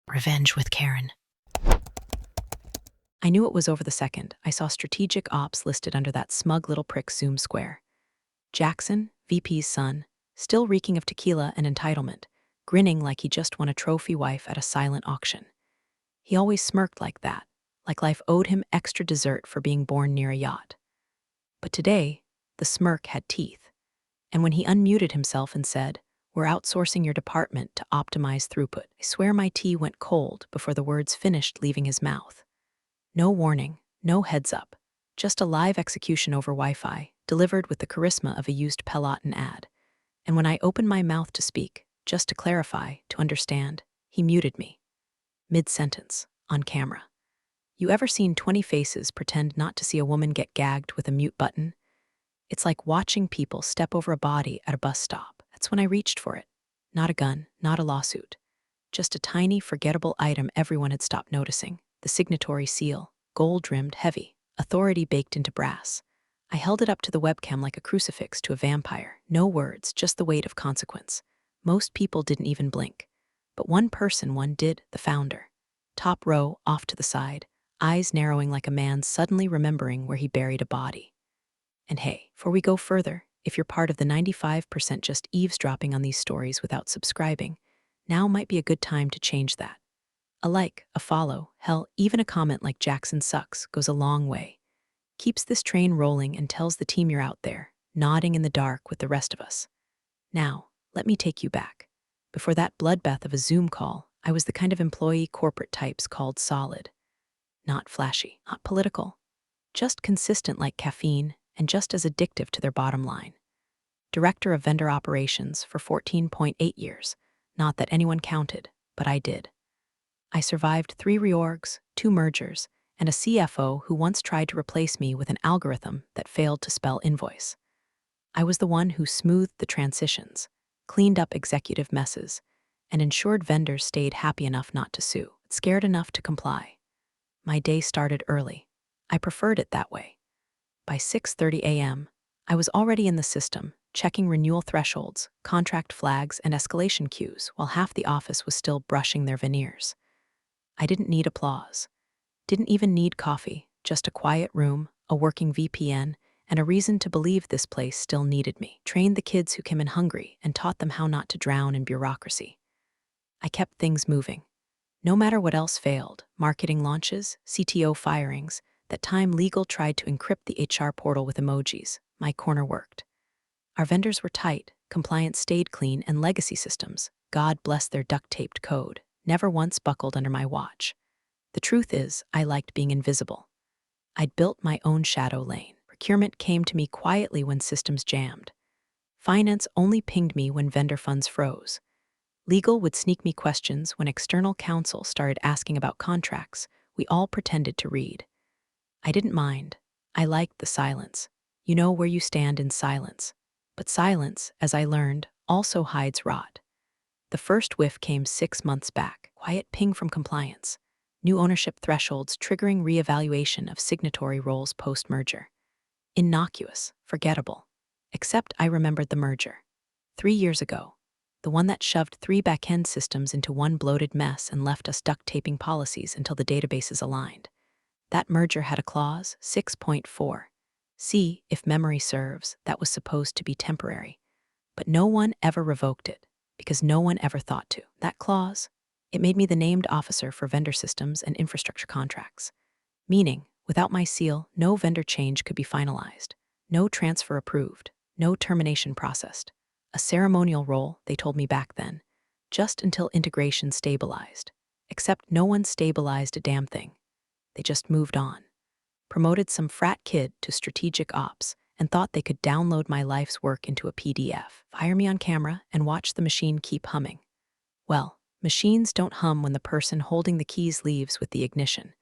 Revenge with Karen. I knew it was over the second I saw strategic ops listed under that smug little prick Zoom square. Jackson, VP's son, still reeking of tequila and entitlement, grinning like he just won a trophy wife at a silent auction. He always smirked like that, like life owed him extra dessert for being born near a yacht. But today, the smirk had teeth. And when he unmuted himself and said, "We're outsourcing your department to optimize throughput," I swear my tea went cold before the words finished leaving his mouth. No warning, no heads up, just a live execution over Wi-Fi, delivered with the charisma of a used Peloton ad. And when I opened my mouth to speak, just to clarify, to understand, he muted me. Mid-sentence, on camera. You ever seen 20 faces pretend not to see a woman get gagged with a mute button? It's like watching people step over a body at a bus stop. That's when I reached for it. Not a gun, not a lawsuit. Just a tiny, forgettable item everyone had stopped noticing. The Signatory seal, gold-rimmed, heavy, authority baked into brass. I held it up to the webcam like a crucifix to a vampire. No words, just the weight of consequence. Most people didn't even blink. But one did, the founder. Top row, off to the side, eyes narrowing like a man suddenly remembering where he buried a body. And hey, before we go further, if you're part of the 95% just eavesdropping on these stories without subscribing, now might be a good time to change that. A like, a follow, hell, even a comment like "Jackson sucks" goes a long way. Keeps this train rolling and tells the team you're out there, nodding in the dark with the rest of us. Now, let me take you back. Before that bloodbath of a Zoom call, I was the kind of employee corporate types called solid. Not flashy, not political. Just consistent like caffeine and just as addictive to their bottom line. Director of vendor operations for 14.8 years. Not that anyone counted, but I did. I survived 3 reorgs, 2 mergers, and a CFO who once tried to replace me with an algorithm that failed to spell invoice. I was the one who smoothed the transitions, cleaned up executive messes, and ensured vendors stayed happy enough not to sue, scared enough to comply. My day started early. I preferred it that way. By 6:30 a.m., I was already in the system, checking renewal thresholds, contract flags, and escalation queues, while half the office was still brushing their veneers. I didn't need applause. Didn't even need coffee, just a quiet room, a working VPN, and a reason to believe this place still needed me. Trained the kids who came in hungry and taught them how not to drown in bureaucracy. I kept things moving. No matter what else failed, marketing launches, CTO firings, that time legal tried to encrypt the HR portal with emojis, my corner worked. Our vendors were tight, compliance stayed clean, and legacy systems, God bless their duct-taped code, never once buckled under my watch. The truth is, I liked being invisible. I'd built my own shadow lane. Procurement came to me quietly when systems jammed. Finance only pinged me when vendor funds froze. Legal would sneak me questions when external counsel started asking about contracts we all pretended to read. I didn't mind. I liked the silence. You know where you stand in silence. But silence, as I learned, also hides rot. The first whiff came 6 months back. Quiet ping from compliance. New ownership thresholds triggering reevaluation of signatory roles post-merger. Innocuous, forgettable. Except I remembered the merger. 3 years ago. The one that shoved 3 back-end systems into one bloated mess and left us duct-taping policies until the databases aligned. That merger had a clause, 6.4. See, if memory serves, that was supposed to be temporary. But no one ever revoked it, because no one ever thought to. That clause, it made me the named officer for vendor systems and infrastructure contracts. Meaning, without my seal, no vendor change could be finalized, no transfer approved, no termination processed. A ceremonial role, they told me back then, just until integration stabilized. Except no one stabilized a damn thing. They just moved on. Promoted some frat kid to strategic ops and thought they could download my life's work into a PDF, fire me on camera, and watch the machine keep humming. Well, machines don't hum when the person holding the keys leaves with the ignition.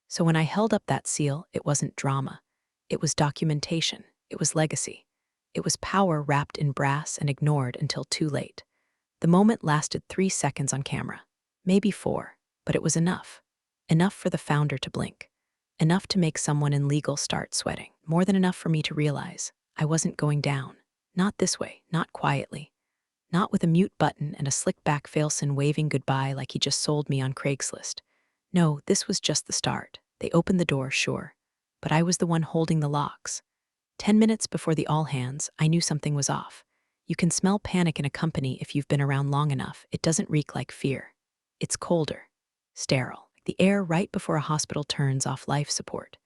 So when I held up that seal, it wasn't drama. It was documentation. It was legacy. It was power wrapped in brass and ignored until too late. The moment lasted 3 seconds on camera. Maybe 4, but it was enough. Enough for the founder to blink. Enough to make someone in legal start sweating. More than enough for me to realize I wasn't going down. Not this way, not quietly. Not with a mute button and a slick-back failson waving goodbye like he just sold me on Craigslist. No, this was just the start. They opened the door, sure. But I was the one holding the locks. 10 minutes before the all-hands, I knew something was off. You can smell panic in a company if you've been around long enough. It doesn't reek like fear. It's colder. Sterile. The air right before a hospital turns off life support.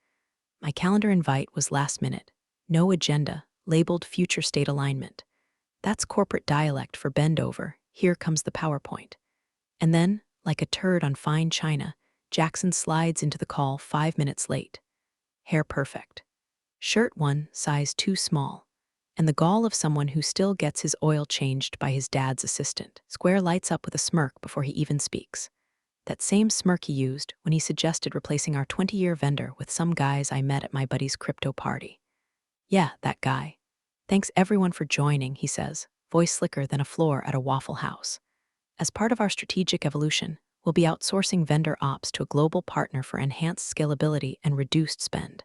My calendar invite was last minute. No agenda, labeled future state alignment. That's corporate dialect for bend over. Here comes the PowerPoint. And then, like a turd on fine china, Jackson slides into the call 5 minutes late. Hair perfect. Shirt one size too small. And the gall of someone who still gets his oil changed by his dad's assistant. Square lights up with a smirk before he even speaks. That same smirk he used when he suggested replacing our 20-year vendor with some guys I met at my buddy's crypto party. Yeah, that guy. Thanks everyone for joining, he says, voice slicker than a floor at a Waffle House. As part of our strategic evolution, we'll be outsourcing vendor ops to a global partner for enhanced scalability and reduced spend.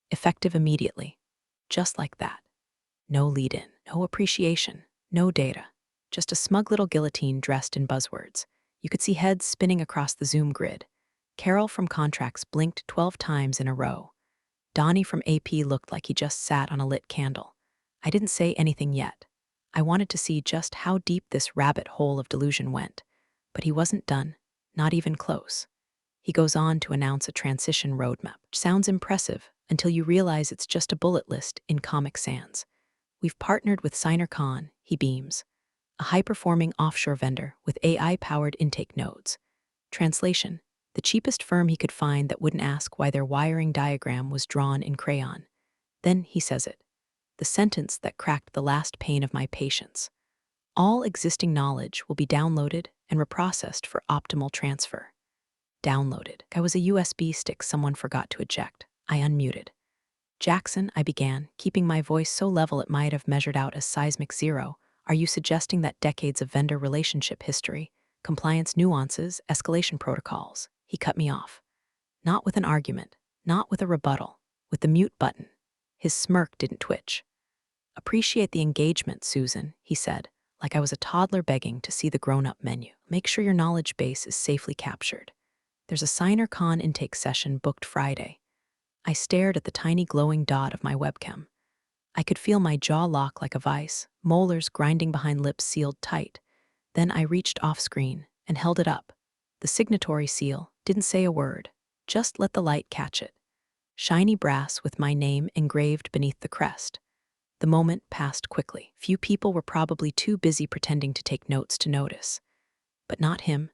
Effective immediately. Just like that. No lead-in, no appreciation, no data. Just a smug little guillotine dressed in buzzwords. You could see heads spinning across the Zoom grid. Carol from Contracts blinked 12 times in a row. Donnie from AP looked like he just sat on a lit candle. I didn't say anything yet. I wanted to see just how deep this rabbit hole of delusion went. But he wasn't done, not even close. He goes on to announce a transition roadmap, which sounds impressive until you realize it's just a bullet list in Comic Sans. We've partnered with SignerCon, he beams, a high-performing offshore vendor with AI-powered intake nodes. Translation: the cheapest firm he could find that wouldn't ask why their wiring diagram was drawn in crayon. Then he says it. The sentence that cracked the last pane of my patience. All existing knowledge will be downloaded and reprocessed for optimal transfer. Downloaded. I was a USB stick someone forgot to eject. I unmuted. Jackson, I began, keeping my voice so level it might have measured out as seismic zero. Are you suggesting that decades of vendor relationship history, compliance nuances, escalation protocols? He cut me off. Not with an argument, not with a rebuttal, with the mute button. His smirk didn't twitch. Appreciate the engagement, Susan, he said, like I was a toddler begging to see the grown-up menu. Make sure your knowledge base is safely captured. There's a SignerCon intake session booked Friday. I stared at the tiny glowing dot of my webcam. I could feel my jaw lock like a vice, molars grinding behind lips sealed tight. Then I reached off-screen and held it up. The Signatory seal didn't say a word, just let the light catch it. Shiny brass with my name engraved beneath the crest. The moment passed quickly. Few people were probably too busy pretending to take notes to notice. But not him.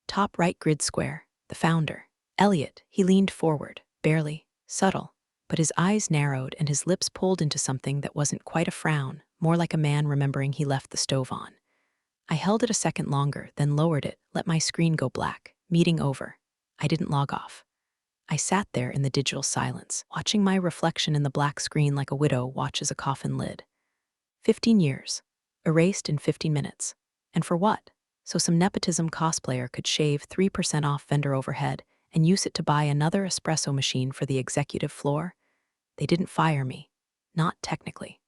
Top right grid square, the founder. Elliot, he leaned forward, barely, subtle, but his eyes narrowed and his lips pulled into something that wasn't quite a frown, more like a man remembering he left the stove on. I held it a second longer, then lowered it, let my screen go black. Meeting over. I didn't log off. I sat there in the digital silence, watching my reflection in the black screen like a widow watches a coffin lid. 15 years. Erased in 15 minutes. And for what? So some nepotism cosplayer could shave 3% off vendor overhead and use it to buy another espresso machine for the executive floor? They didn't fire me. Not technically.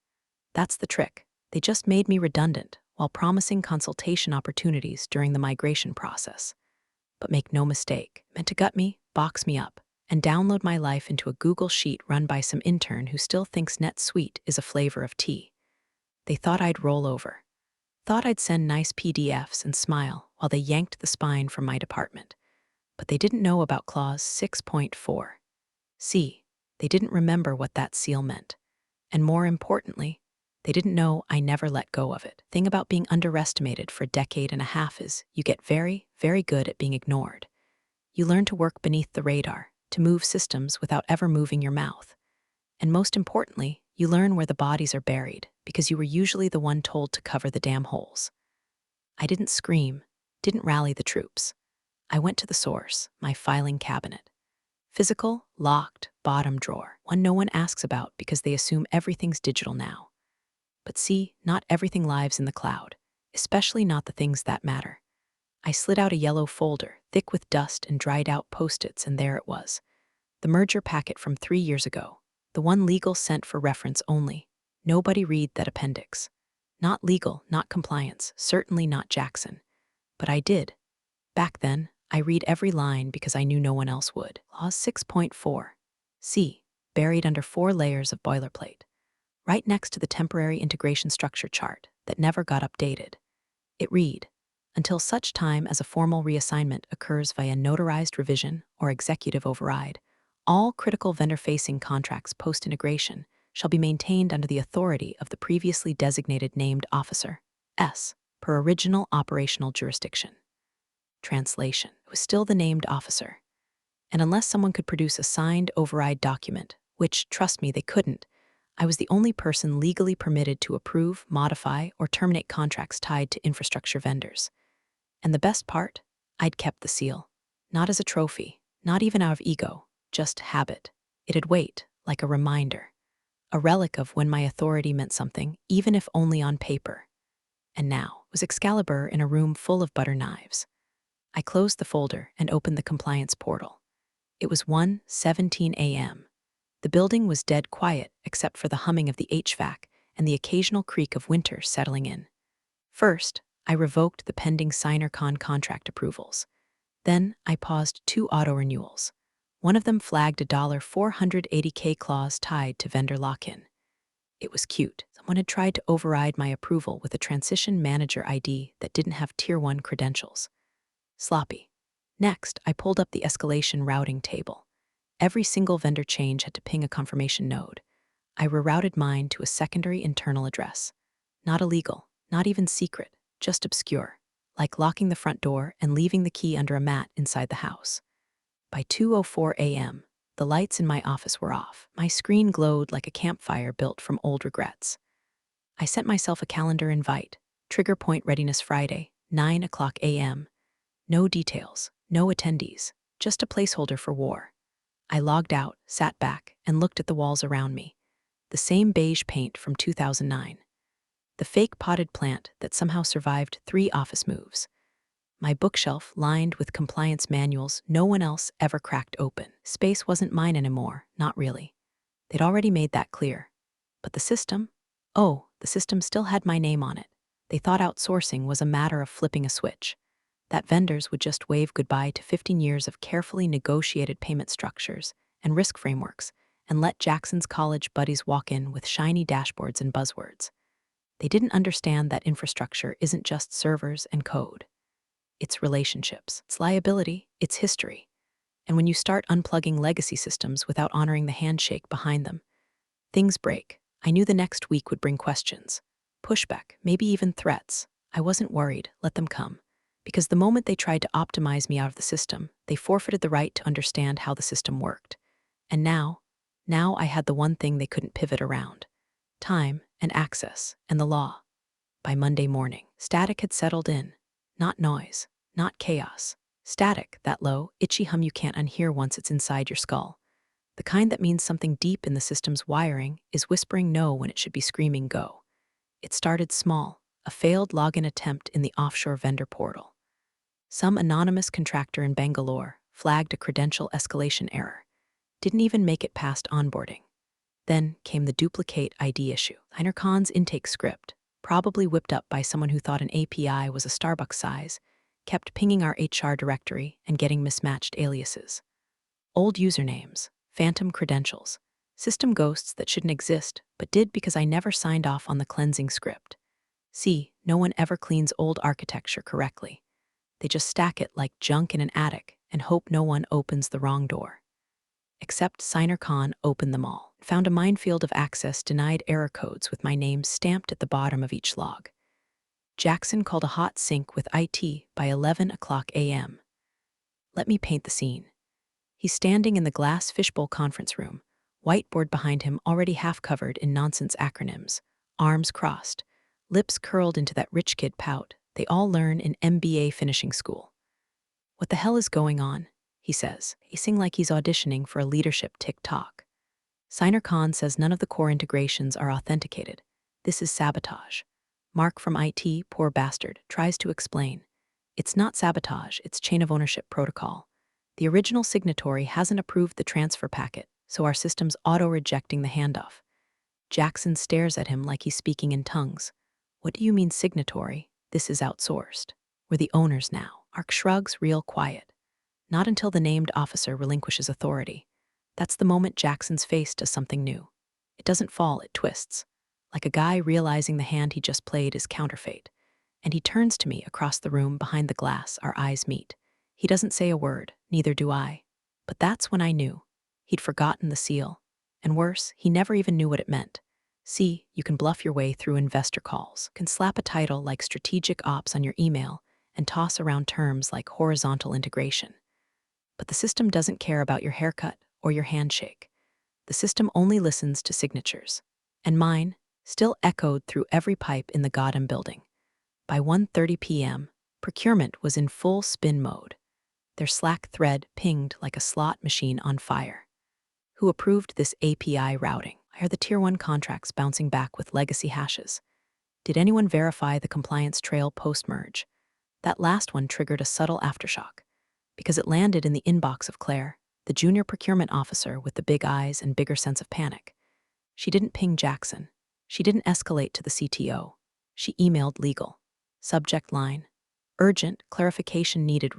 That's the trick. They just made me redundant while promising consultation opportunities during the migration process. But make no mistake, meant to gut me, box me up, and download my life into a Google Sheet run by some intern who still thinks NetSuite is a flavor of tea. They thought I'd roll over. Thought I'd send nice PDFs and smile while they yanked the spine from my department. But they didn't know about Clause 6.4. See, they didn't remember what that seal meant. And more importantly, they didn't know I never let go of it. Thing about being underestimated for a decade and a half is you get very, very good at being ignored. You learn to work beneath the radar, to move systems without ever moving your mouth. And most importantly, you learn where the bodies are buried because you were usually the one told to cover the damn holes. I didn't scream, didn't rally the troops. I went to the source, my filing cabinet. Physical, locked, bottom drawer, one no one asks about because they assume everything's digital now. But see, not everything lives in the cloud, especially not the things that matter. I slid out a yellow folder, thick with dust and dried out Post-its, and there it was. The merger packet from 3 years ago, the one legal sent for reference only. Nobody read that appendix. Not legal, not compliance, certainly not Jackson. But I did. Back then, I read every line because I knew no one else would. Clause 6.4. C. Buried under 4 layers of boilerplate. Right next to the temporary integration structure chart that never got updated. It read, until such time as a formal reassignment occurs via notarized revision or executive override, all critical vendor-facing contracts post-integration shall be maintained under the authority of the previously designated named officer, S, per original operational jurisdiction. Translation: it was still the named officer. And unless someone could produce a signed override document, which, trust me, they couldn't, I was the only person legally permitted to approve, modify, or terminate contracts tied to infrastructure vendors. And the best part? I'd kept the seal. Not as a trophy, not even out of ego, just habit. It'd wait, like a reminder. A relic of when my authority meant something, even if only on paper. And now was Excalibur in a room full of butter knives. I closed the folder and opened the compliance portal. It was 1:17 a.m. The building was dead quiet except for the humming of the HVAC and the occasional creak of winter settling in. First, I revoked the pending Signatory contract approvals. Then, I paused 2 auto-renewals. One of them flagged a $480K clause tied to vendor lock-in. It was cute. Someone had tried to override my approval with a transition manager ID that didn't have Tier 1 credentials. Sloppy. Next, I pulled up the escalation routing table. Every single vendor change had to ping a confirmation node. I rerouted mine to a secondary internal address. Not illegal, not even secret, just obscure, like locking the front door and leaving the key under a mat inside the house. By 2:04 a.m., the lights in my office were off. My screen glowed like a campfire built from old regrets. I sent myself a calendar invite, Trigger Point Readiness Friday, 9:00 a.m. No details, no attendees, just a placeholder for war. I logged out, sat back, and looked at the walls around me. The same beige paint from 2009. The fake potted plant that somehow survived 3 office moves. My bookshelf lined with compliance manuals no one else ever cracked open. Space wasn't mine anymore, not really. They'd already made that clear. But the system? Oh, the system still had my name on it. They thought outsourcing was a matter of flipping a switch. That vendors would just wave goodbye to 15 years of carefully negotiated payment structures and risk frameworks and let Jackson's college buddies walk in with shiny dashboards and buzzwords. They didn't understand that infrastructure isn't just servers and code. It's relationships, it's liability, it's history. And when you start unplugging legacy systems without honoring the handshake behind them, things break. I knew the next week would bring questions, pushback, maybe even threats. I wasn't worried, let them come. Because the moment they tried to optimize me out of the system, they forfeited the right to understand how the system worked. And now I had the one thing they couldn't pivot around: time and access and the law. By Monday morning, static had settled in. Not noise, not chaos. Static, that low, itchy hum you can't unhear once it's inside your skull. The kind that means something deep in the system's wiring is whispering no when it should be screaming go. It started small, a failed login attempt in the offshore vendor portal. Some anonymous contractor in Bangalore flagged a credential escalation error. Didn't even make it past onboarding. Then came the duplicate ID issue. Signatory's intake script, probably whipped up by someone who thought an API was a Starbucks size, kept pinging our HR directory and getting mismatched aliases. Old usernames, phantom credentials, system ghosts that shouldn't exist but did because I never signed off on the cleansing script. See, no one ever cleans old architecture correctly. They just stack it like junk in an attic and hope no one opens the wrong door. Except Signatory opened them all, found a minefield of access denied error codes with my name stamped at the bottom of each log. Jackson called a hot sync with IT by 11:00 a.m. Let me paint the scene. He's standing in the glass fishbowl conference room, whiteboard behind him already half covered in nonsense acronyms, arms crossed, lips curled into that rich kid pout they all learn in MBA finishing school. What the hell is going on? He says, pacing like he's auditioning for a leadership TikTok. Signatory says none of the core integrations are authenticated. This is sabotage. Mark from IT, poor bastard, tries to explain. It's not sabotage, it's chain of ownership protocol. The original signatory hasn't approved the transfer packet, so our system's auto-rejecting the handoff. Jackson stares at him like he's speaking in tongues. What do you mean signatory? This is outsourced. We're the owners now. Ark shrugs, real quiet. Not until the named officer relinquishes authority. That's the moment Jackson's face does something new. It doesn't fall, it twists. Like a guy realizing the hand he just played is counterfeit. And he turns to me across the room behind the glass, our eyes meet. He doesn't say a word, neither do I. But that's when I knew. He'd forgotten the seal. And worse, he never even knew what it meant. See, you can bluff your way through investor calls, can slap a title like strategic ops on your email, and toss around terms like horizontal integration. But the system doesn't care about your haircut or your handshake. The system only listens to signatures. And mine still echoed through every pipe in the Gotham building. By 1:30 p.m., procurement was in full spin mode. Their Slack thread pinged like a slot machine on fire. Who approved this API routing? Why are the Tier 1 contracts bouncing back with legacy hashes? Did anyone verify the compliance trail post-merge? That last one triggered a subtle aftershock, because it landed in the inbox of Claire, the junior procurement officer with the big eyes and bigger sense of panic. She didn't ping Jackson. She didn't escalate to the CTO. She emailed legal. Subject line: urgent, clarification needed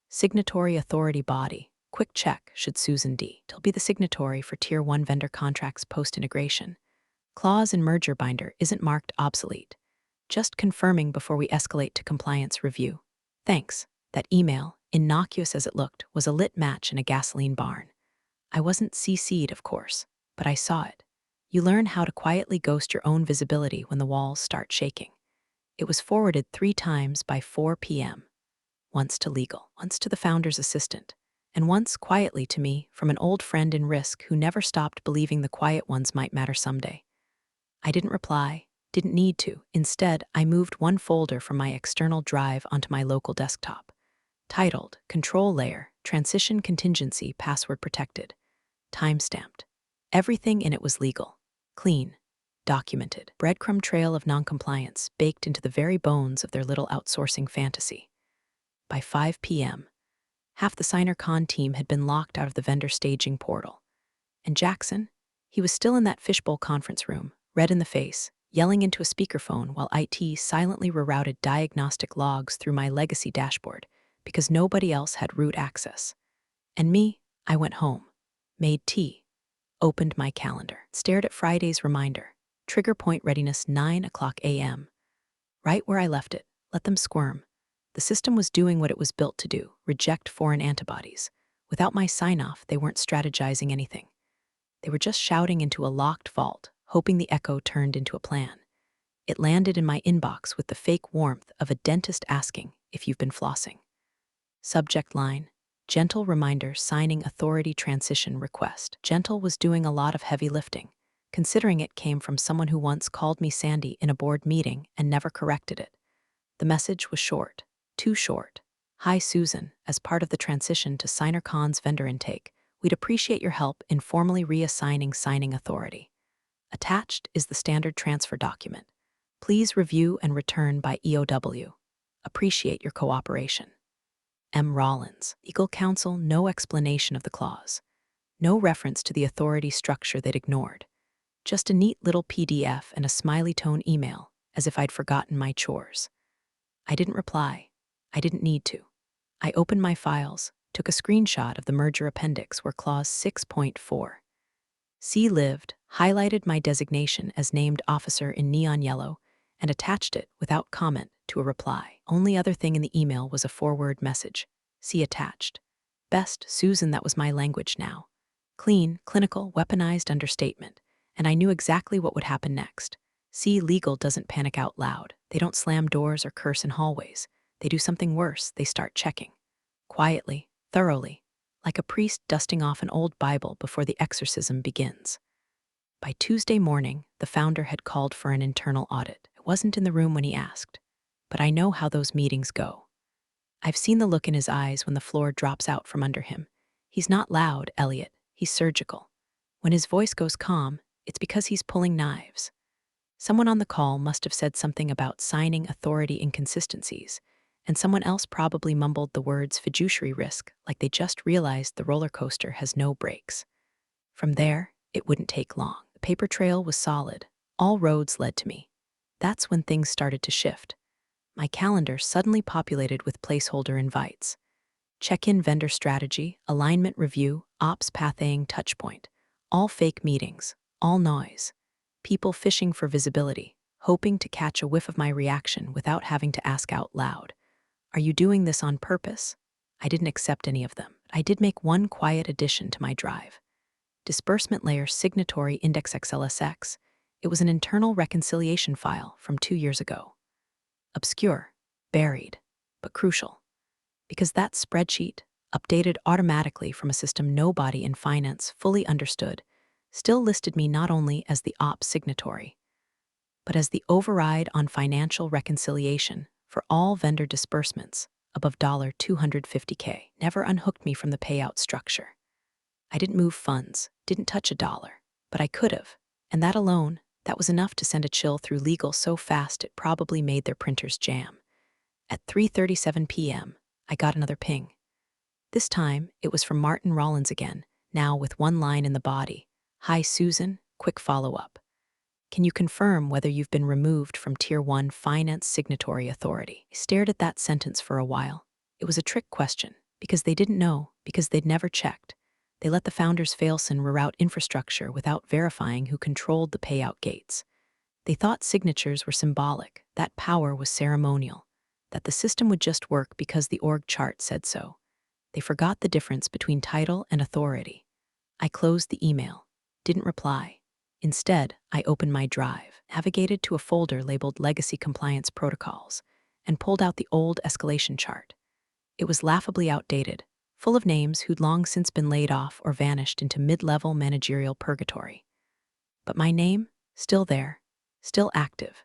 signatory authority body. Quick check, should Susan D. Till be the signatory for Tier 1 vendor contracts post-integration. Clause in merger binder isn't marked obsolete. Just confirming before we escalate to compliance review. Thanks. That email, innocuous as it looked, was a lit match in a gasoline barn. I wasn't CC'd, of course, but I saw it. You learn how to quietly ghost your own visibility when the walls start shaking. It was forwarded 3 times by 4 p.m. Once to legal, once to the founder's assistant, and once quietly to me from an old friend in risk who never stopped believing the quiet ones might matter someday. I didn't reply, didn't need to. Instead, I moved one folder from my external drive onto my local desktop. Titled, Control Layer, Transition Contingency Password Protected. Timestamped. Everything in it was legal, clean, documented. Breadcrumb trail of noncompliance baked into the very bones of their little outsourcing fantasy. By 5 p.m., half the SignerCon team had been locked out of the vendor staging portal. And Jackson? He was still in that fishbowl conference room, red in the face, yelling into a speakerphone while IT silently rerouted diagnostic logs through my legacy dashboard because nobody else had root access. And me, I went home, made tea, opened my calendar, stared at Friday's reminder, trigger point readiness 9:00 a.m. Right where I left it, let them squirm. The system was doing what it was built to do, reject foreign antibodies. Without my sign-off, they weren't strategizing anything. They were just shouting into a locked vault, hoping the echo turned into a plan. It landed in my inbox with the fake warmth of a dentist asking if you've been flossing. Subject line: gentle reminder signing authority transition request. Gentle was doing a lot of heavy lifting, considering it came from someone who once called me Sandy in a board meeting and never corrected it. The message was short, too short. Hi Susan, as part of the transition to SignerCon's vendor intake, we'd appreciate your help in formally reassigning signing authority. Attached is the standard transfer document. Please review and return by EOW. Appreciate your cooperation. M. Rollins, legal counsel, no explanation of the clause. No reference to the authority structure they'd ignored. Just a neat little PDF and a smiley tone email, as if I'd forgotten my chores. I didn't reply. I didn't need to. I opened my files, took a screenshot of the merger appendix where clause 6.4 C lived, highlighted my designation as named officer in neon yellow, and attached it without comment to a reply. Only other thing in the email was a forward message. See attached. Best, Susan, that was my language now. Clean, clinical, weaponized understatement. And I knew exactly what would happen next. See, legal doesn't panic out loud. They don't slam doors or curse in hallways. They do something worse. They start checking. Quietly, thoroughly, like a priest dusting off an old Bible before the exorcism begins. By Tuesday morning, the founder had called for an internal audit. I wasn't in the room when he asked, but I know how those meetings go. I've seen the look in his eyes when the floor drops out from under him. He's not loud, Elliot. He's surgical. When his voice goes calm, it's because he's pulling knives. Someone on the call must have said something about signing authority inconsistencies, and someone else probably mumbled the words fiduciary risk like they just realized the roller coaster has no brakes. From there, it wouldn't take long. The paper trail was solid. All roads led to me. That's when things started to shift. My calendar suddenly populated with placeholder invites. Check-in vendor strategy, alignment review, ops pathing touchpoint. All fake meetings, all noise. People fishing for visibility, hoping to catch a whiff of my reaction without having to ask out loud. Are you doing this on purpose? I didn't accept any of them. I did make one quiet addition to my drive. Disbursement layer Signatory index XLSX. It was an internal reconciliation file from 2 years ago. Obscure, buried, but crucial. Because that spreadsheet, updated automatically from a system nobody in finance fully understood, still listed me not only as the ops signatory, but as the override on financial reconciliation for all vendor disbursements above $250K. Never unhooked me from the payout structure. I didn't move funds, didn't touch a dollar, but I could have, and that alone, that was enough to send a chill through legal so fast it probably made their printers jam. At 3:37 p.m., I got another ping. This time, it was from Martin Rollins again, now with one line in the body. Hi, Susan, quick follow-up. Can you confirm whether you've been removed from Tier 1 Finance Signatory Authority? I stared at that sentence for a while. It was a trick question, because they didn't know, because they'd never checked. They let the founders failson reroute infrastructure without verifying who controlled the payout gates. They thought signatures were symbolic, that power was ceremonial, that the system would just work because the org chart said so. They forgot the difference between title and authority. I closed the email, didn't reply. Instead, I opened my drive, navigated to a folder labeled Legacy Compliance Protocols, and pulled out the old escalation chart. It was laughably outdated, full of names who'd long since been laid off or vanished into mid-level managerial purgatory. But my name, still there, still active,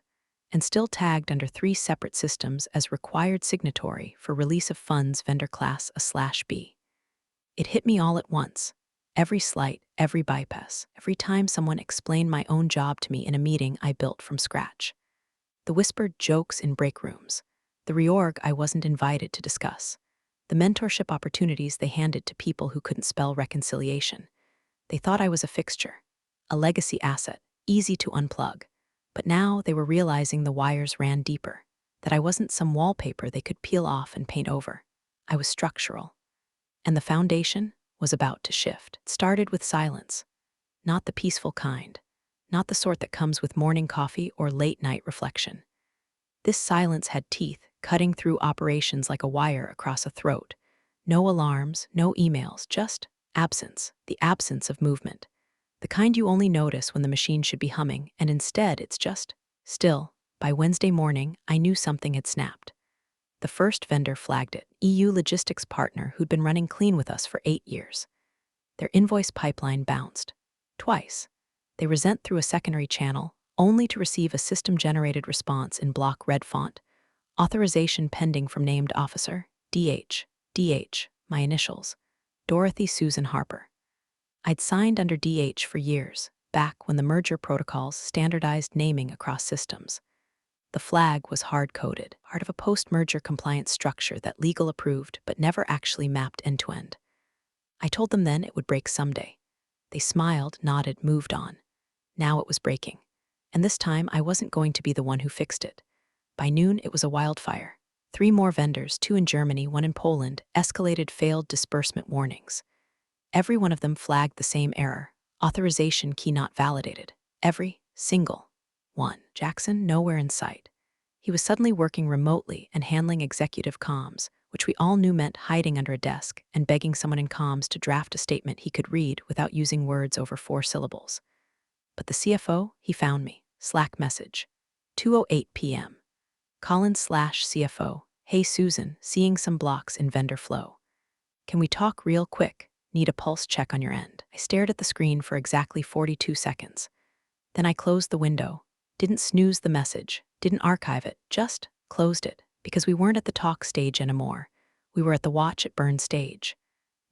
and still tagged under 3 separate systems as required signatory for release of funds vendor class A/B. It hit me all at once. Every slight, every bypass, every time someone explained my own job to me in a meeting I built from scratch. The whispered jokes in break rooms, the reorg I wasn't invited to discuss, the mentorship opportunities they handed to people who couldn't spell reconciliation. They thought I was a fixture, a legacy asset, easy to unplug. But now they were realizing the wires ran deeper, that I wasn't some wallpaper they could peel off and paint over. I was structural. And the foundation was about to shift. It started with silence, not the peaceful kind, not the sort that comes with morning coffee or late-night reflection. This silence had teeth, cutting through operations like a wire across a throat. No alarms, no emails, just absence, the absence of movement. The kind you only notice when the machine should be humming, and instead it's just still. By Wednesday morning, I knew something had snapped. The first vendor flagged it, EU logistics partner who'd been running clean with us for 8 years. Their invoice pipeline bounced. Twice. They resent through a secondary channel, only to receive a system-generated response in block red font. Authorization pending from named officer, DH, my initials, Dorothy Susan Harper. I'd signed under DH for years, back when the merger protocols standardized naming across systems. The flag was hard-coded, part of a post-merger compliance structure that legal approved but never actually mapped end-to-end. I told them then it would break someday. They smiled, nodded, moved on. Now it was breaking. And this time I wasn't going to be the one who fixed it. By noon, it was a wildfire. 3 more vendors, 2 in Germany, 1 in Poland, escalated failed disbursement warnings. Every one of them flagged the same error, authorization key not validated. Every single one. Jackson, nowhere in sight. He was suddenly working remotely and handling executive comms, which we all knew meant hiding under a desk and begging someone in comms to draft a statement he could read without using words over 4 syllables. But the CFO, he found me. Slack message. 2:08 p.m. Collins/CFO. Hey Susan, seeing some blocks in vendor flow. Can we talk real quick? Need a pulse check on your end. I stared at the screen for exactly 42 seconds. Then I closed the window, didn't snooze the message, didn't archive it, just closed it, because we weren't at the talk stage anymore. We were at the watch it burn stage.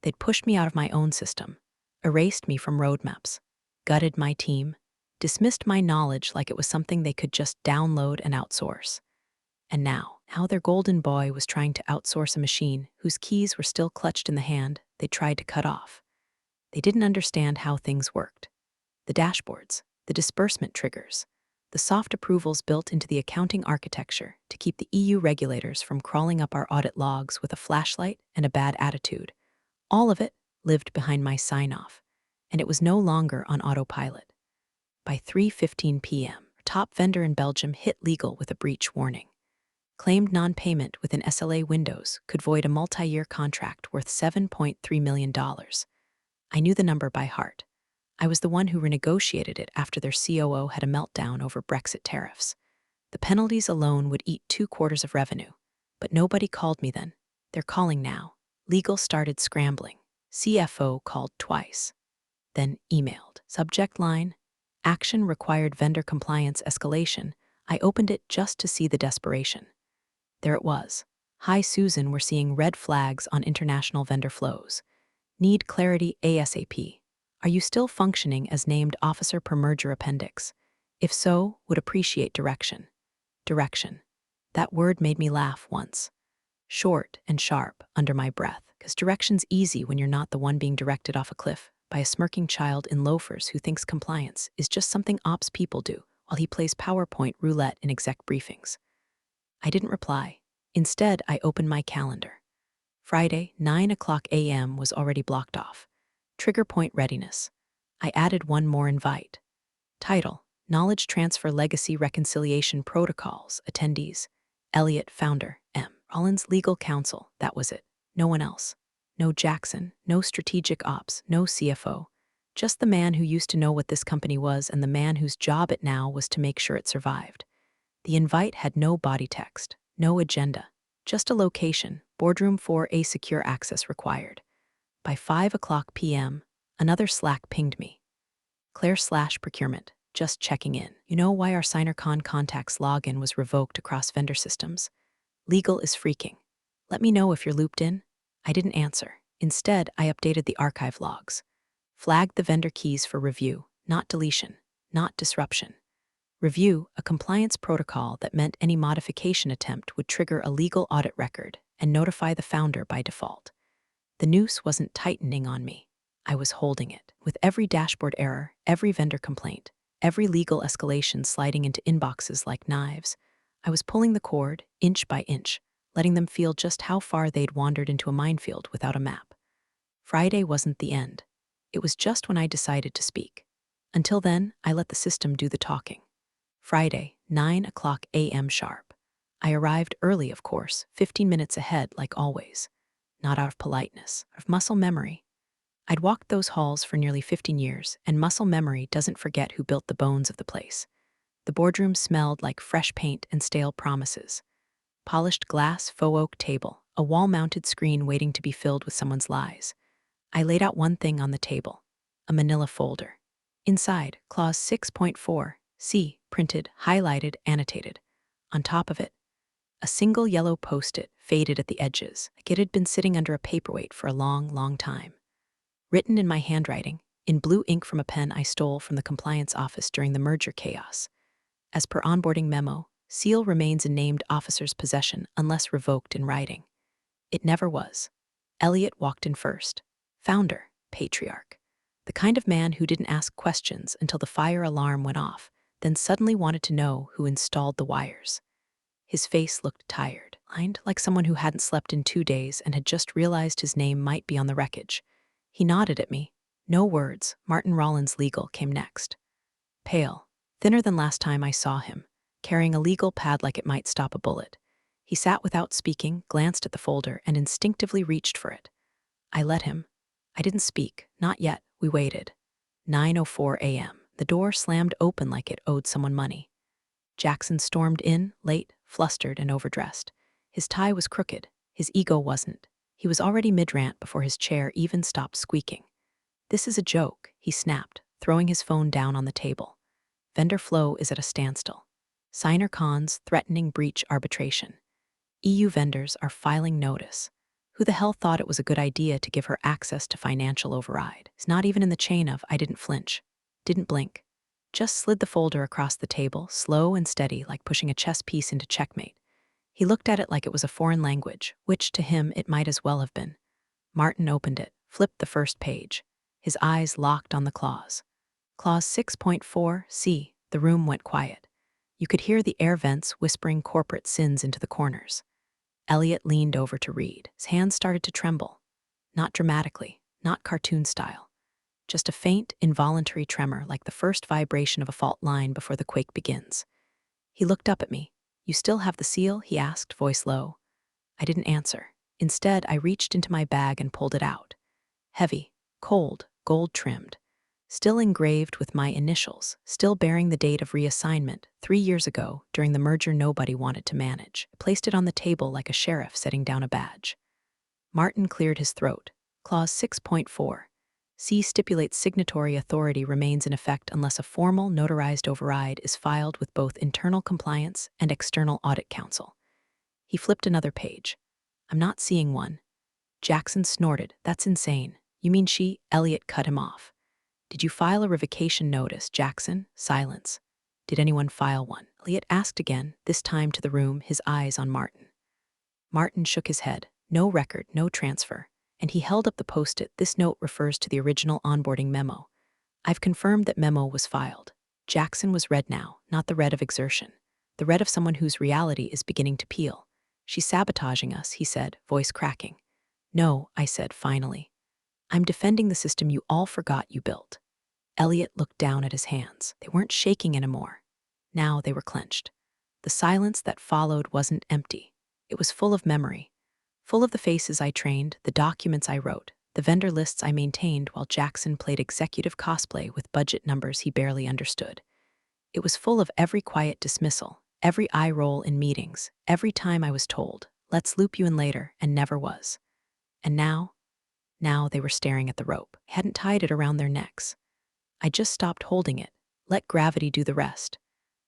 They'd pushed me out of my own system, erased me from roadmaps, gutted my team, dismissed my knowledge like it was something they could just download and outsource. And now their golden boy was trying to outsource a machine whose keys were still clutched in the hand they tried to cut off. They didn't understand how things worked. The dashboards, the disbursement triggers, the soft approvals built into the accounting architecture to keep the EU regulators from crawling up our audit logs with a flashlight and a bad attitude. All of it lived behind my sign-off, and it was no longer on autopilot. By 3:15 p.m., a top vendor in Belgium hit legal with a breach warning. Claimed non-payment within SLA windows could void a multi-year contract worth $7.3 million. I knew the number by heart. I was the one who renegotiated it after their COO had a meltdown over Brexit tariffs. The penalties alone would eat 2/4 of revenue. But nobody called me then. They're calling now. Legal started scrambling. CFO called twice. Then emailed. Subject line: Action required vendor compliance escalation. I opened it just to see the desperation. There it was. Hi Susan, we're seeing red flags on international vendor flows. Need clarity ASAP. Are you still functioning as named officer per merger appendix? If so, would appreciate direction. Direction. That word made me laugh once. Short and sharp, under my breath, because direction's easy when you're not the one being directed off a cliff by a smirking child in loafers who thinks compliance is just something ops people do while he plays PowerPoint roulette in exec briefings. I didn't reply. Instead, I opened my calendar. Friday, 9:00 a.m. was already blocked off. Trigger point readiness. I added one more invite. Title: Knowledge Transfer Legacy Reconciliation Protocols. Attendees: Elliot, founder, M. Rollins, legal counsel. That was it. No one else. No Jackson, no strategic ops, no CFO. Just the man who used to know what this company was and the man whose job it now was to make sure it survived. The invite had no body text, no agenda, just a location, boardroom 4A, secure access required. By 5:00 p.m., another Slack pinged me. Claire/procurement, just checking in. You know why our SignerCon contacts login was revoked across vendor systems? Legal is freaking. Let me know if you're looped in. I didn't answer. Instead, I updated the archive logs. Flagged the vendor keys for review, not deletion, not disruption. Review, a compliance protocol that meant any modification attempt would trigger a legal audit record and notify the founder by default. The noose wasn't tightening on me. I was holding it. With every dashboard error, every vendor complaint, every legal escalation sliding into inboxes like knives, I was pulling the cord, inch by inch, letting them feel just how far they'd wandered into a minefield without a map. Friday wasn't the end. It was just when I decided to speak. Until then, I let the system do the talking. Friday, 9:00 a.m. sharp. I arrived early, of course, 15 minutes ahead like always. Not out of politeness, out of muscle memory. I'd walked those halls for nearly 15 years, and muscle memory doesn't forget who built the bones of the place. The boardroom smelled like fresh paint and stale promises. Polished glass faux oak table, a wall-mounted screen waiting to be filled with someone's lies. I laid out one thing on the table, a manila folder. Inside, clause 6.4, C, printed, highlighted, annotated. On top of it, a single yellow post-it, faded at the edges, like it had been sitting under a paperweight for a long, long time. Written in my handwriting, in blue ink from a pen I stole from the compliance office during the merger chaos. As per onboarding memo, seal remains in named officer's possession unless revoked in writing. It never was. Elliot walked in first. Founder, patriarch. The kind of man who didn't ask questions until the fire alarm went off, then suddenly wanted to know who installed the wires. His face looked tired, lined like someone who hadn't slept in 2 days and had just realized his name might be on the wreckage. He nodded at me. No words. Martin Rollins Legal came next. Pale, thinner than last time I saw him, carrying a legal pad like it might stop a bullet. He sat without speaking, glanced at the folder, and instinctively reached for it. I let him. I didn't speak. Not yet. We waited. 9:04 a.m. The door slammed open like it owed someone money. Jackson stormed in, late, flustered, and overdressed. His tie was crooked. His ego wasn't. He was already mid-rant before his chair even stopped squeaking. This is a joke, he snapped, throwing his phone down on the table. Vendor flow is at a standstill. Signer cons threatening breach arbitration. EU vendors are filing notice. Who the hell thought it was a good idea to give her access to financial override? It's not even in the chain of I didn't flinch, didn't blink. Just slid the folder across the table, slow and steady like pushing a chess piece into checkmate. He looked at it like it was a foreign language, which to him it might as well have been. Martin opened it, flipped the first page. His eyes locked on the clause. Clause 6.4, C. The room went quiet. You could hear the air vents whispering corporate sins into the corners. Elliot leaned over to read. His hands started to tremble. Not dramatically, not cartoon style. Just a faint, involuntary tremor like the first vibration of a fault line before the quake begins. He looked up at me. "You still have the seal?" he asked, voice low. I didn't answer. Instead, I reached into my bag and pulled it out. Heavy, cold, gold-trimmed. Still engraved with my initials, still bearing the date of reassignment, 3 years ago, during the merger nobody wanted to manage. I placed it on the table like a sheriff setting down a badge. Martin cleared his throat. Clause 6.4. C stipulates signatory authority remains in effect unless a formal, notarized override is filed with both internal compliance and external audit counsel. He flipped another page. "I'm not seeing one." Jackson snorted. "That's insane. You mean she?" Elliot cut him off. "Did you file a revocation notice, Jackson?" Silence. "Did anyone file one?" Elliot asked again, this time to the room, his eyes on Martin. Martin shook his head. "No record, no transfer." And he held up the post-it. "This note refers to the original onboarding memo. I've confirmed that memo was filed." Jackson was red now, not the red of exertion. The red of someone whose reality is beginning to peel. "She's sabotaging us," he said, voice cracking. "No," I said finally. "I'm defending the system you all forgot you built." Elliot looked down at his hands. They weren't shaking anymore. Now they were clenched. The silence that followed wasn't empty. It was full of memory. Full of the faces I trained, the documents I wrote, the vendor lists I maintained while Jackson played executive cosplay with budget numbers he barely understood. It was full of every quiet dismissal, every eye roll in meetings, every time I was told, "Let's loop you in later," and never was. And now they were staring at the rope. I hadn't tied it around their necks. I just stopped holding it, let gravity do the rest.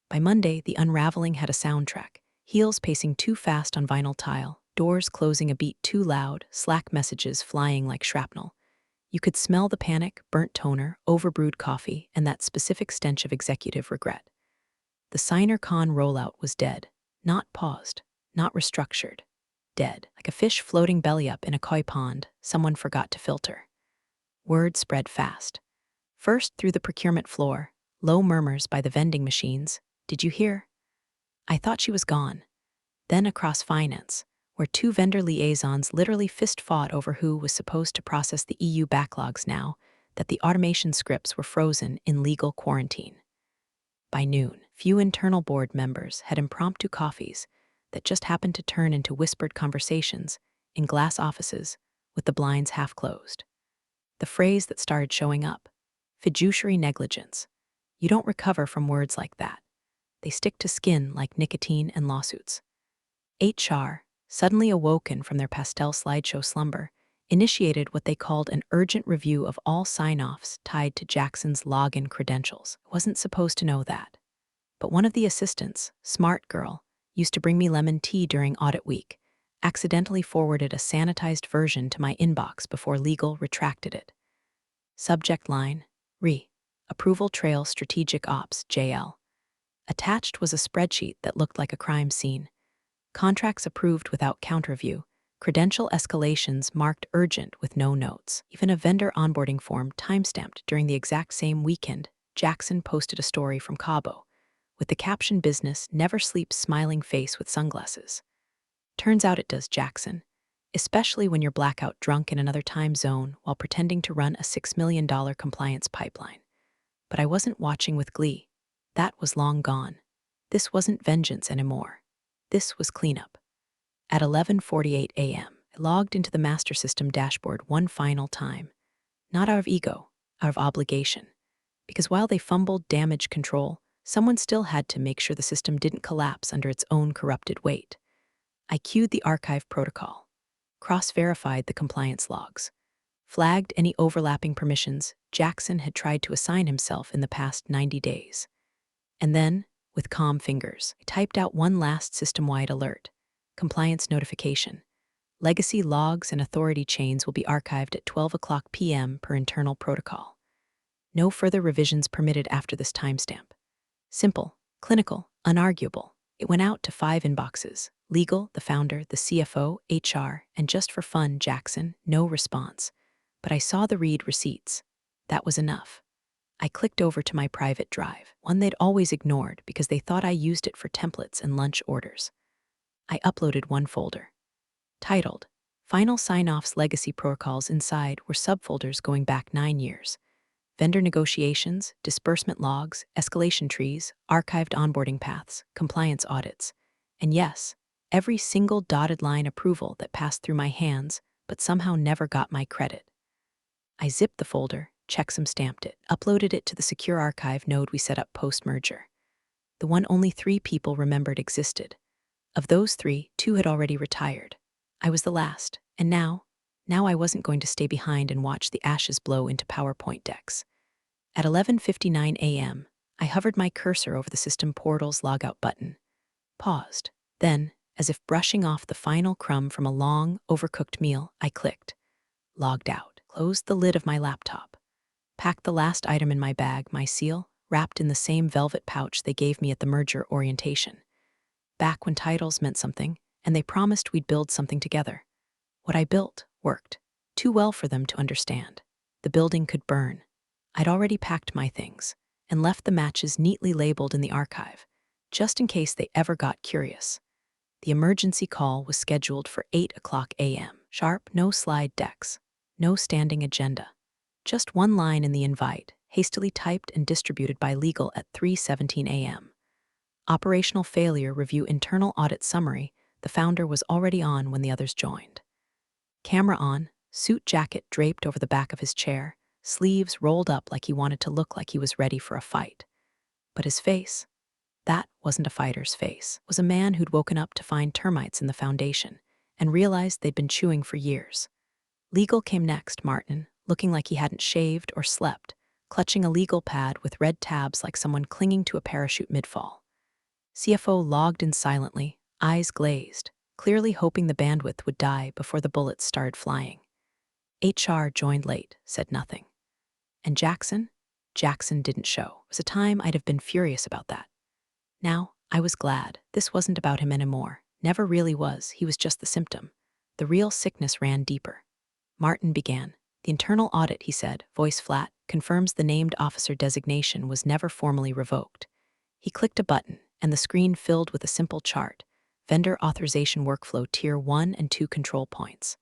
By Monday, the unraveling had a soundtrack, heels pacing too fast on vinyl tile, doors closing a beat too loud, Slack messages flying like shrapnel. You could smell the panic, burnt toner, overbrewed coffee, and that specific stench of executive regret. The SignerCon rollout was dead, not paused, not restructured. Dead, like a fish floating belly up in a koi pond someone forgot to filter. Word spread fast. First through the procurement floor, low murmurs by the vending machines. "Did you hear?" I thought she was gone. Then across finance, where 2 vendor liaisons literally fist-fought over who was supposed to process the EU backlogs now that the automation scripts were frozen in legal quarantine. By noon, few internal board members had impromptu coffees that just happened to turn into whispered conversations in glass offices with the blinds half closed. The phrase that started showing up: fiduciary negligence. You don't recover from words like that. They stick to skin like nicotine and lawsuits. HR, suddenly awoken from their pastel slideshow slumber, initiated what they called an urgent review of all sign-offs tied to Jackson's login credentials. I wasn't supposed to know that. But one of the assistants, smart girl, used to bring me lemon tea during audit week, accidentally forwarded a sanitized version to my inbox before legal retracted it. Subject line: Approval Trail Strategic Ops, JL. Attached was a spreadsheet that looked like a crime scene. Contracts approved without counterview, credential escalations marked urgent with no notes. Even a vendor onboarding form timestamped during the exact same weekend. Jackson posted a story from Cabo, with the caption "Business Never Sleeps Smiling Face with Sunglasses." Turns out it does, Jackson. Especially when you're blackout drunk in another time zone while pretending to run a $6 million compliance pipeline. But I wasn't watching with glee. That was long gone. This wasn't vengeance anymore. This was cleanup. At 11:48 a.m., I logged into the master system dashboard one final time. Not out of ego, out of obligation. Because while they fumbled damage control, someone still had to make sure the system didn't collapse under its own corrupted weight. I queued the archive protocol, cross-verified the compliance logs, flagged any overlapping permissions Jackson had tried to assign himself in the past 90 days. And then, with calm fingers, I typed out one last system-wide alert: compliance notification. Legacy logs and authority chains will be archived at 12 p.m. per internal protocol. No further revisions permitted after this timestamp. Simple, clinical, unarguable. It went out to 5 inboxes: legal, the founder, the CFO, HR, and just for fun, Jackson. No response. But I saw the read receipts. That was enough. I clicked over to my private drive, one they'd always ignored because they thought I used it for templates and lunch orders. I uploaded one folder. Titled, Final Sign-Offs Legacy Protocols. Inside were subfolders going back 9 years. Vendor negotiations, disbursement logs, escalation trees, archived onboarding paths, compliance audits. And yes, every single dotted line approval that passed through my hands but somehow never got my credit. I zipped the folder, checksum stamped it, uploaded it to the secure archive node we set up post-merger. The one only 3 people remembered existed. Of those 3, 2 had already retired. I was the last, and now I wasn't going to stay behind and watch the ashes blow into PowerPoint decks. At 11:59 a.m., I hovered my cursor over the system portal's logout button, paused. Then, as if brushing off the final crumb from a long, overcooked meal, I clicked. Logged out, closed the lid of my laptop, packed the last item in my bag, my seal, wrapped in the same velvet pouch they gave me at the merger orientation. Back when titles meant something, and they promised we'd build something together. What I built worked, too well for them to understand. The building could burn. I'd already packed my things, and left the matches neatly labeled in the archive, just in case they ever got curious. The emergency call was scheduled for 8 o'clock a.m. Sharp, no slide decks, no standing agenda. Just one line in the invite, hastily typed and distributed by legal at 3:17 a.m. Operational failure, review internal audit summary. The founder was already on when the others joined. Camera on, suit jacket draped over the back of his chair, sleeves rolled up like he wanted to look like he was ready for a fight. But his face, that wasn't a fighter's face, was a man who'd woken up to find termites in the foundation and realized they'd been chewing for years. Legal came next, Martin, looking like he hadn't shaved or slept, clutching a legal pad with red tabs like someone clinging to a parachute mid-fall. CFO logged in silently, eyes glazed, clearly hoping the bandwidth would die before the bullets started flying. HR joined late, said nothing. And Jackson didn't show. It was a time I'd have been furious about that. Now, I was glad. This wasn't about him anymore. Never really was. He was just the symptom. The real sickness ran deeper. Martin began. The internal audit, he said, voice flat, confirms the named officer designation was never formally revoked. He clicked a button, and the screen filled with a simple chart. Vendor authorization workflow tier 1 and 2 control points.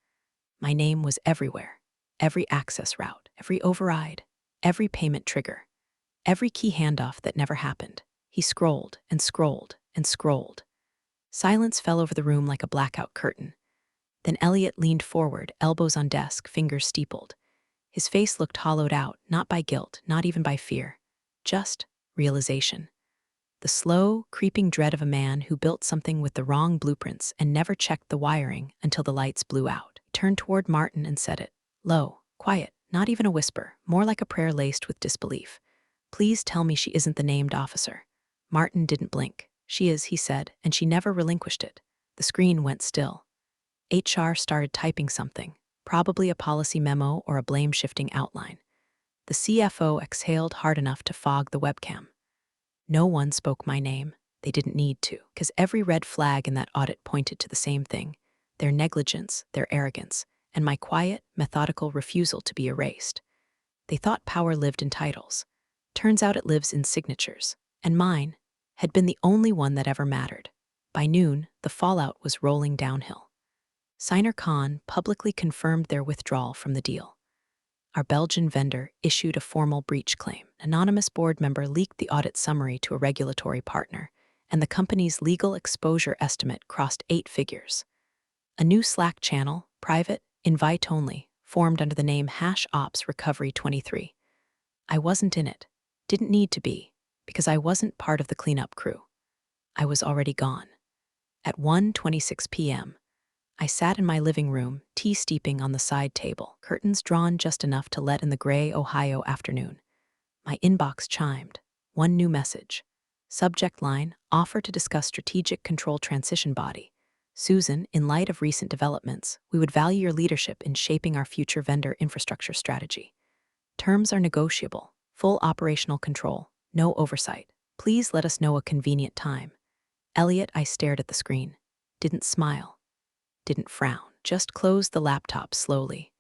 My name was everywhere. Every access route, every override, every payment trigger, every key handoff that never happened. He scrolled and scrolled and scrolled. Silence fell over the room like a blackout curtain. Then Elliot leaned forward, elbows on desk, fingers steepled. His face looked hollowed out, not by guilt, not even by fear. Just realization. The slow, creeping dread of a man who built something with the wrong blueprints and never checked the wiring until the lights blew out. He turned toward Martin and said it. Low, quiet, not even a whisper, more like a prayer laced with disbelief. Please tell me she isn't the named officer. Martin didn't blink. She is, he said, and she never relinquished it. The screen went still. HR started typing something, probably a policy memo or a blame-shifting outline. The CFO exhaled hard enough to fog the webcam. No one spoke my name. They didn't need to, because every red flag in that audit pointed to the same thing: their negligence, their arrogance, and my quiet, methodical refusal to be erased. They thought power lived in titles. Turns out it lives in signatures, and mine had been the only one that ever mattered. By noon, the fallout was rolling downhill. Signer Khan publicly confirmed their withdrawal from the deal. Our Belgian vendor issued a formal breach claim. An anonymous board member leaked the audit summary to a regulatory partner, and the company's legal exposure estimate crossed 8 figures. A new Slack channel, private, invite only, formed under the name #Ops Recovery 23. I wasn't in it, didn't need to be, because I wasn't part of the cleanup crew. I was already gone. At 1:26 p.m., I sat in my living room, tea steeping on the side table, curtains drawn just enough to let in the gray Ohio afternoon. My inbox chimed. One new message. Subject line, offer to discuss strategic control transition body. Susan, in light of recent developments, we would value your leadership in shaping our future vendor infrastructure strategy. Terms are negotiable, full operational control, no oversight. Please let us know a convenient time. Elliot, I stared at the screen. Didn't smile. Didn't frown. Just closed the laptop slowly.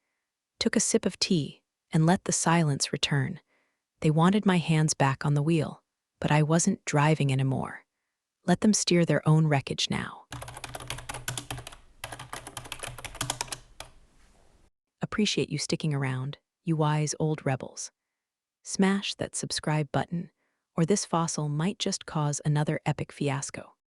Took a sip of tea and let the silence return. They wanted my hands back on the wheel, but I wasn't driving anymore. Let them steer their own wreckage now. Appreciate you sticking around, you wise old rebels. Smash that subscribe button, or this fossil might just cause another epic fiasco.